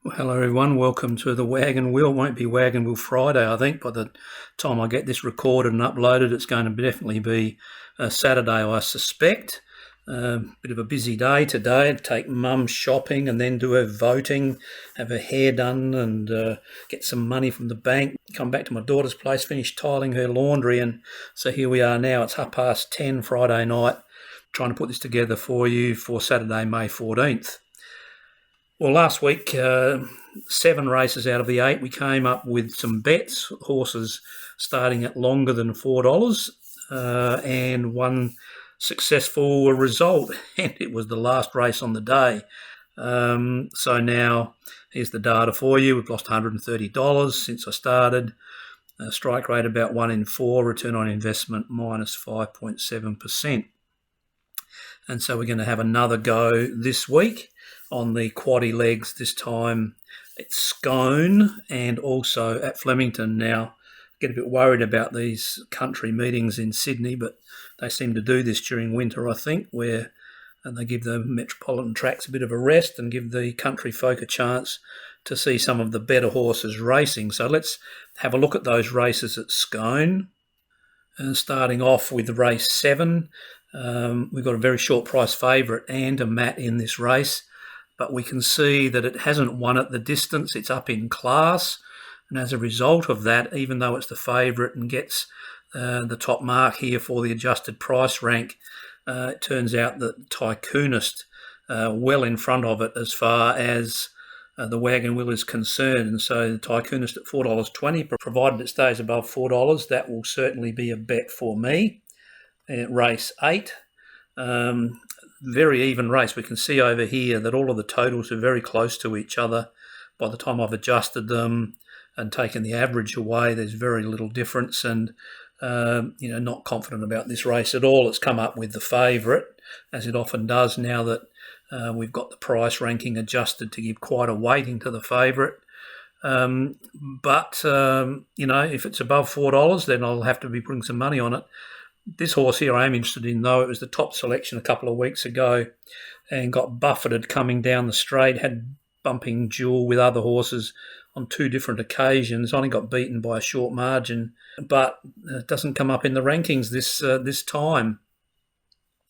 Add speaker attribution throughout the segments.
Speaker 1: Well, hello everyone, welcome to the Wagon Wheel. It won't be Wagon Wheel Friday, I think. By the time I get this recorded and uploaded, it's going to definitely be Saturday, I suspect. Bit of a busy day today. Take mum shopping and then do her voting, have her hair done and get some money from the bank. Come back to my daughter's place, finish tiling her laundry, and so here we are now. It's 10:30 Friday night, trying to put this together for you for Saturday, May 14th. Well, last week, 7 races out of the 8, we came up with some bets, horses starting at longer than $4, and one successful result, and it was the last race on the day. So now here's the data for you. We've lost $130 since I started. Strike rate about 1 in 4, return on investment minus 5.7%. And so we're going to have another go this week on the Quaddie legs. This time it's Scone and also at Flemington. Now, get a bit worried about these country meetings in Sydney, but they seem to do this during winter, I think, where they give the metropolitan tracks a bit of a rest and give the country folk a chance to see some of the better horses racing. So let's have a look at those races at Scone. And starting off with race 7, we've got a very short price favourite and a mat in this race, but we can see that it hasn't won at the distance. It's up in class, and as a result of that, even though it's the favourite and gets the top mark here for the adjusted price rank, it turns out that Tycoonist well in front of it as far as the Wagon Wheel is concerned. And so the Tycoonist at $4.20, provided it stays above $4, that will certainly be a bet for me. Race 8, very even race. We can see over here that all of the totals are very close to each other. By the time I've adjusted them and taken the average away, there's very little difference, and not confident about this race at all. It's come up with the favourite, as it often does now that we've got the price ranking adjusted to give quite a weighting to the favourite. But if it's above $4, then I'll have to be putting some money on it. This horse here I am interested in, though. It was the top selection a couple of weeks ago and got buffeted coming down the straight, had bumping duel with other horses on 2 different occasions, only got beaten by a short margin, but it doesn't come up in the rankings this time.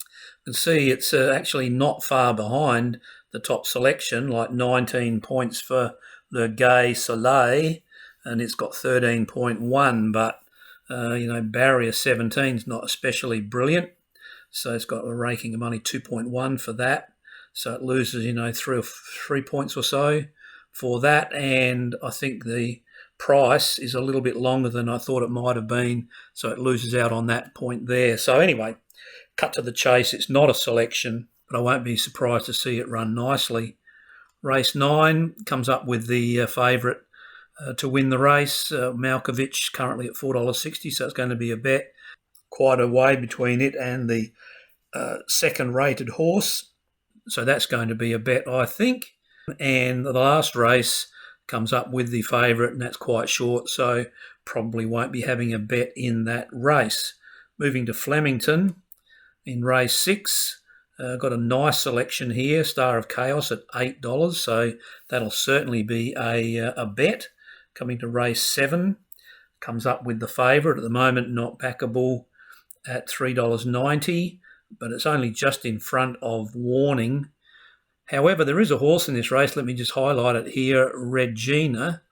Speaker 1: You can see it's actually not far behind the top selection, like 19 points for Le Gay Soleil, and it's got 13.1, but barrier 17 is not especially brilliant, so it's got a ranking of only 2.1 for that, so it loses 3 points or so for that, and I think the price is a little bit longer than I thought it might have been, so it loses out on that point there. So anyway, cut to the chase, it's not a selection, but I won't be surprised to see it run nicely. Race 9 comes up with the favourite to win the race, Malkovich, currently at $4.60, so it's going to be a bet. Quite a way between it and the second-rated horse, so that's going to be a bet, I think. And the last race comes up with the favourite, and that's quite short, so probably won't be having a bet in that race. Moving to Flemington in race 6, got a nice selection here, Star of Chaos at $8, so that'll certainly be a bet. Coming to race 7, comes up with the favourite, at the moment not backable, at $3.90, but it's only just in front of Warning. However, there is a horse in this race, let me just highlight it here, Regina.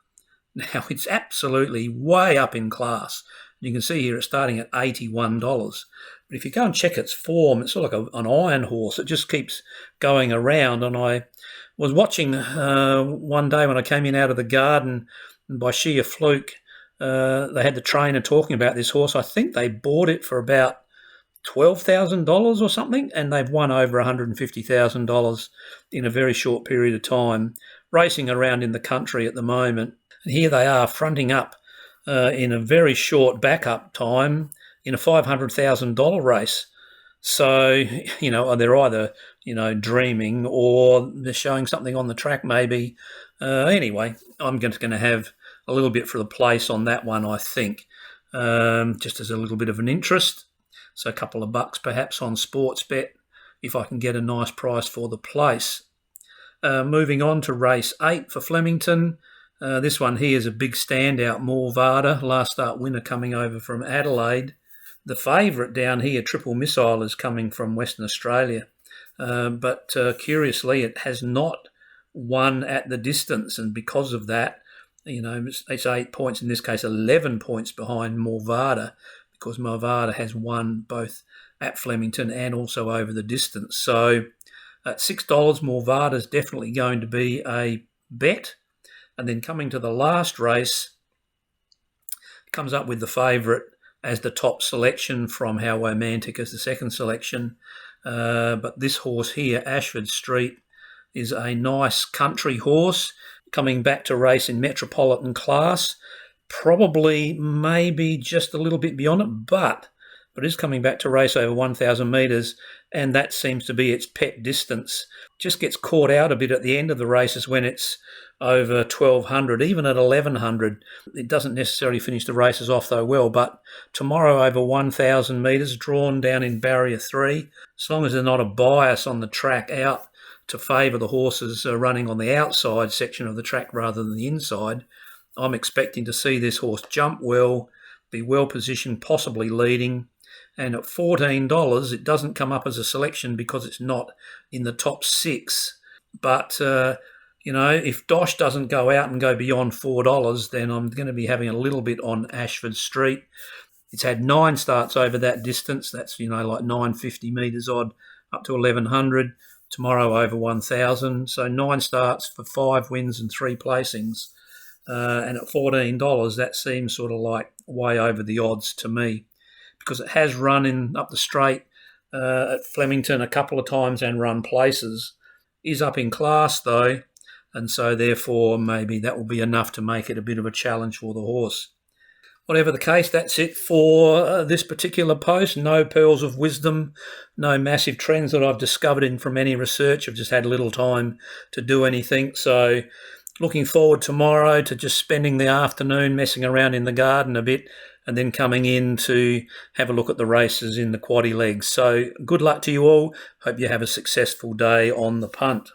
Speaker 1: Now, it's absolutely way up in class. You can see here it's starting at $81. But if you go and check its form, it's sort of like an iron horse. It just keeps going around. And I was watching one day when I came in out of the garden, and by sheer fluke, they had the trainer talking about this horse. I think they bought it for about $12,000 or something, and they've won over $150,000 in a very short period of time, racing around in the country at the moment. And here they are fronting up in a very short backup time in a $500,000 race. So, they're either, dreaming or they're showing something on the track maybe. Anyway, I'm just going to have a little bit for the place on that one, I think, just as a little bit of an interest. So a couple of bucks perhaps on sports bet if I can get a nice price for the place. Moving on to race 8 for Flemington. This one here is a big standout, Morvada, last start winner coming over from Adelaide. The favourite down here, Triple Missile, is coming from Western Australia. But curiously, it has not won at the distance, and because of that, it's 8 points, in this case 11 points behind Morvada, because Morvada has won both at Flemington and also over the distance. So at $6, Morvada is definitely going to be a bet. And then coming to the last race, comes up with the favourite as the top selection, from How Romantic as the second selection. But this horse here, Ashford Street, is a nice country horse coming back to race in Metropolitan class. Probably maybe just a little bit beyond it, but is coming back to race over 1,000 metres, and that seems to be its pet distance. Just gets caught out a bit at the end of the races when it's over 1,200, even at 1,100. It doesn't necessarily finish the races off, though, well, but tomorrow over 1,000 metres, drawn down in barrier 3, as long as there's not a bias on the track out to favour the horses running on the outside section of the track rather than the inside, I'm expecting to see this horse jump well, be well positioned, possibly leading. And at $14, it doesn't come up as a selection because it's not in the top 6. But, if Dosh doesn't go out and go beyond $4, then I'm going to be having a little bit on Ashford Street. It's had 9 starts over that distance. That's, like 950 metres odd, up to 1,100. Tomorrow over 1,000. So 9 starts for 5 wins and 3 placings. And at $14, that seems sort of like way over the odds to me, because it has run up the straight at Flemington a couple of times and run places. Is up in class, though, and so therefore maybe that will be enough to make it a bit of a challenge for the horse. Whatever the case, that's it for this particular post. No pearls of wisdom, no massive trends that I've discovered from any research. I've just had little time to do anything, so looking forward tomorrow to just spending the afternoon messing around in the garden a bit, and then coming in to have a look at the races in the Quaddie legs. So good luck to you all. Hope you have a successful day on the punt.